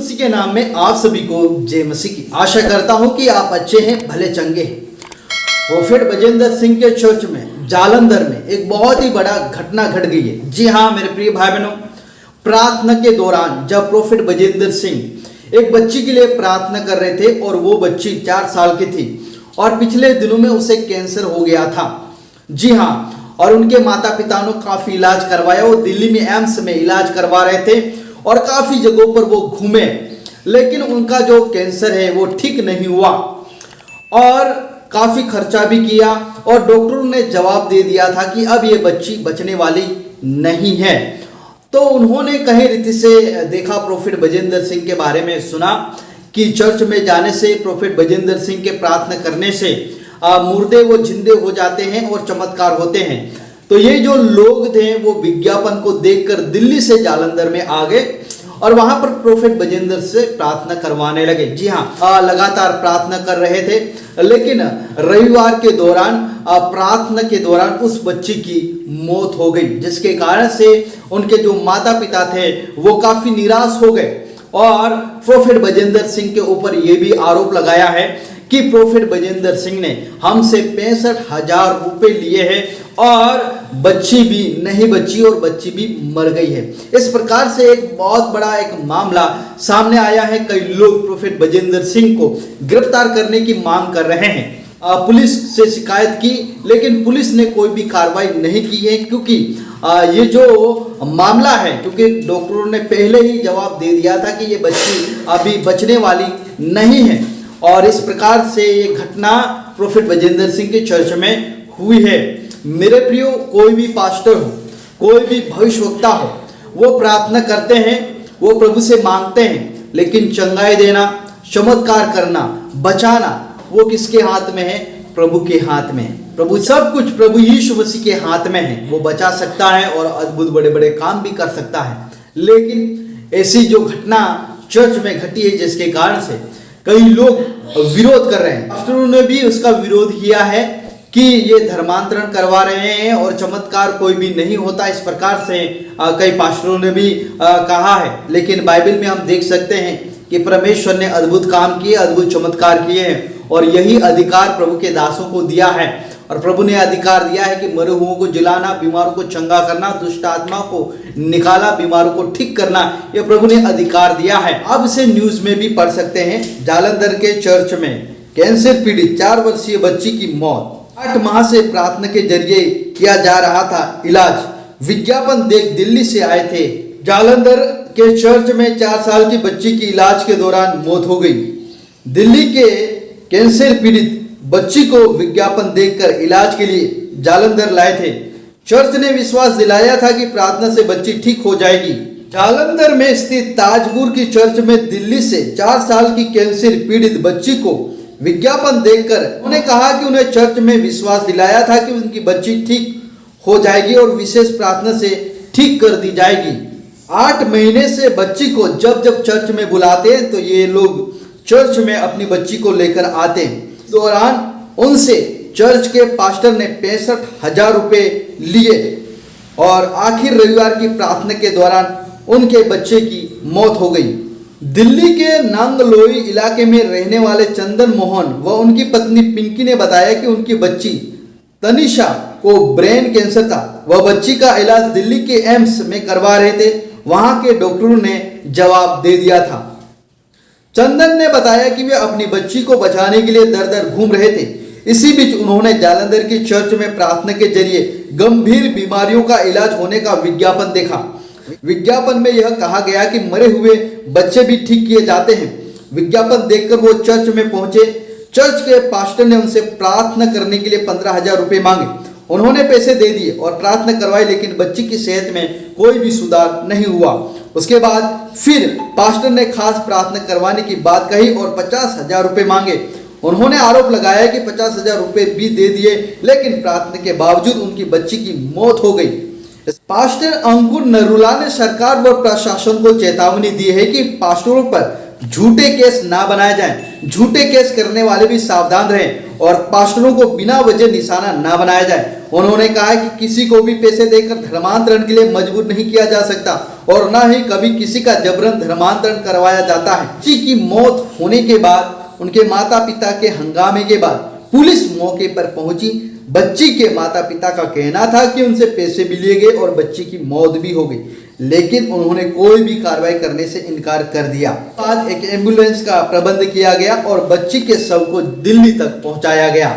मसीह के नाम में आप सभी को जय मसीह की। आशा करता हूं कि आप अच्छे हैं, भले चंगे हैं। प्रोफेट बजेंद्र सिंह के चर्च में जालंधर में एक बहुत ही बड़ा घटना घट गई है। जी हाँ मेरे प्रिय भाई बहनों, प्रार्थना के दौरान जब प्रोफेट बजेंद्र सिंह एक बच्ची के लिए प्रार्थना कर रहे थे और वो बच्ची 4 साल की थी और पिछले दिनों में उसे कैंसर हो गया था। जी हाँ, और उनके माता पिता ने काफी इलाज करवाया। वो दिल्ली में एम्स में इलाज करवा रहे थे और काफी जगहों पर वो घूमे, लेकिन उनका जो कैंसर है वो ठीक नहीं हुआ और काफी खर्चा भी किया और डॉक्टरों ने जवाब दे दिया था कि अब ये बच्ची बचने वाली नहीं है। तो उन्होंने कहीं रीति से देखा, प्रोफेट बजेंद्र सिंह के बारे में सुना कि चर्च में जाने से, प्रोफेट बजेंद्र सिंह के प्रार्थना करने से मुर्दे वो जिंदे हो जाते हैं और चमत्कार होते हैं। तो ये जो लोग थे वो विज्ञापन को देखकर दिल्ली से जालंधर में आ गए और वहां पर प्रोफेट बजेंद्र से प्रार्थना करवाने लगे। जी हाँ, लगातार प्रार्थना कर रहे थे, लेकिन रविवार के दौरान प्रार्थना के दौरान उस बच्ची की मौत हो गई, जिसके कारण से उनके जो माता पिता थे वो काफी निराश हो गए। और प्रोफेट बजेंद्र सिंह के ऊपर ये भी आरोप लगाया है कि प्रोफेट बजेंद्र सिंह ने हमसे 65,000 रुपए लिए हैं और बच्ची भी नहीं बची और बच्ची भी मर गई है। इस प्रकार से एक बहुत बड़ा एक मामला सामने आया है। कई लोग प्रोफेट बजेंद्र सिंह को गिरफ्तार करने की मांग कर रहे हैं। पुलिस से शिकायत की, लेकिन पुलिस ने कोई भी कार्रवाई नहीं की है, क्योंकि ये जो मामला है, क्योंकि डॉक्टरों ने पहले ही जवाब दे दिया था कि ये बच्ची अभी बचने वाली नहीं है। और इस प्रकार से ये घटना प्रोफेट बजेंद्र सिंह के चर्च में हुई है। मेरे प्रियो, कोई भी पास्टर हो, कोई भी भविष्यवक्ता हो, वो प्रार्थना करते हैं, वो प्रभु से मांगते हैं, लेकिन चंगाई देना, चमत्कार करना, बचाना वो किसके हाथ में है? प्रभु के हाथ में है। प्रभु सब कुछ प्रभु यीशु मसीह के हाथ में है। वो बचा सकता है और अद्भुत बड़े बड़े काम भी कर सकता है। लेकिन ऐसी जो घटना चर्च में घटी है, जिसके कारण से कई लोग विरोध कर रहे हैं, पास्टरों ने भी उसका विरोध किया है कि ये धर्मांतरण करवा रहे हैं और चमत्कार कोई भी नहीं होता। इस प्रकार से कई पास्टरों ने भी कहा है। लेकिन बाइबल में हम देख सकते हैं कि परमेश्वर ने अद्भुत काम किए, अद्भुत चमत्कार किए हैं और यही अधिकार प्रभु के दासों को दिया है। और प्रभु ने अधिकार दिया है कि मरे हुओं को जिलाना, बीमारों को चंगा करना, दुष्ट आत्मा को निकाला, बीमारों को ठीक करना, यह प्रभु ने अधिकार दिया है। अब से न्यूज में भी पढ़ सकते हैं, जालंधर के चर्च में कैंसर पीड़ित 4 वर्षीय बच्ची की मौत। 8 माह से प्रार्थना के जरिए किया जा रहा था इलाज। विज्ञापन देख दिल्ली से आए थे। जालंधर के चर्च में 4 साल की बच्ची की इलाज के दौरान मौत हो गई। दिल्ली के कैंसर पीड़ित बच्ची को विज्ञापन देखकर इलाज के लिए जालंधर लाए थे। चर्च ने विश्वास दिलाया था कि प्रार्थना से बच्ची ठीक हो जाएगी। जालंधर में स्थित ताजपुर की चर्च में दिल्ली से 4 साल की कैंसर पीड़ित बच्ची को विज्ञापन देखकर उन्होंने कहा कि उन्हें चर्च में विश्वास दिलाया था कि उनकी बच्ची ठीक हो जाएगी और विशेष प्रार्थना से ठीक कर दी जाएगी। 8 महीने से बच्ची को जब जब चर्च में बुलाते हैं तो ये लोग चर्च में अपनी बच्ची को लेकर आते हैं। इस दौरान उनसे चर्च के पास्टर ने 65,000 रुपए लिए और आखिर रविवार की प्रार्थना के दौरान उनके बच्चे की मौत हो गई। दिल्ली के नांगलोई इलाके में रहने वाले चंदन मोहन व उनकी पत्नी पिंकी ने बताया कि उनकी बच्ची तनिषा को ब्रेन कैंसर था। वह बच्ची का इलाज दिल्ली के एम्स में करवा रहे थे। वहां के डॉक्टरों ने जवाब दे दिया था। चंदन ने बताया कि वे अपनी बच्ची को बचाने के लिए दर दर घूम रहे थे। इसी बीच उन्होंने जालंधर की चर्च में प्रार्थना के जरिए गंभीर बीमारियों का इलाज होने का विज्ञापन देखा। विज्ञापन में यह कहा गया कि मरे हुए बच्चे भी ठीक किए जाते हैं। विज्ञापन देखकर वो चर्च में पहुंचे। चर्च के पास्टर ने उनसे प्रार्थना करने के लिए 15,000 रुपए मांगे। उन्होंने पैसे दे दिए और प्रार्थना करवाई, लेकिन बच्ची की सेहत में कोई भी सुधार नहीं हुआ। उसके बाद फिर पास्टर ने खास प्रार्थना करवाने की बात कही और 50,000 रुपए मांगे। उन्होंने आरोप लगाया कि 50,000 रुपए भी दे दिए, लेकिन प्रार्थना के बावजूद उनकी बच्ची की मौत हो गई। पास्टर अंकुर नरूला ने सरकार व प्रशासन को चेतावनी दी है कि पास्टरों पर झूठे केस ना बनाए जाएं। झूठे केस करने वाले भी सावधान रहें और पास्टरों को बिना वजह निशाना ना बनाया जाए। उन्होंने कहा है कि किसी को भी पैसे देकर धर्मांतरण के लिए मजबूर नहीं किया जा सकता और न ही कभी किसी का जबरन धर्मांतरण करवाया जाता है। बच्ची की मौत होने के बाद उनके माता पिता के हंगामे के बाद पुलिस मौके पर पहुंची। बच्ची के माता पिता का कहना था कि उनसे पैसे भी लिए गए और बच्ची की मौत भी हो गई, लेकिन उन्होंने कोई भी कार्रवाई करने से इनकार कर दिया। बाद एक एम्बुलेंस का प्रबंध किया गया और बच्ची के शव को दिल्ली तक पहुंचाया गया।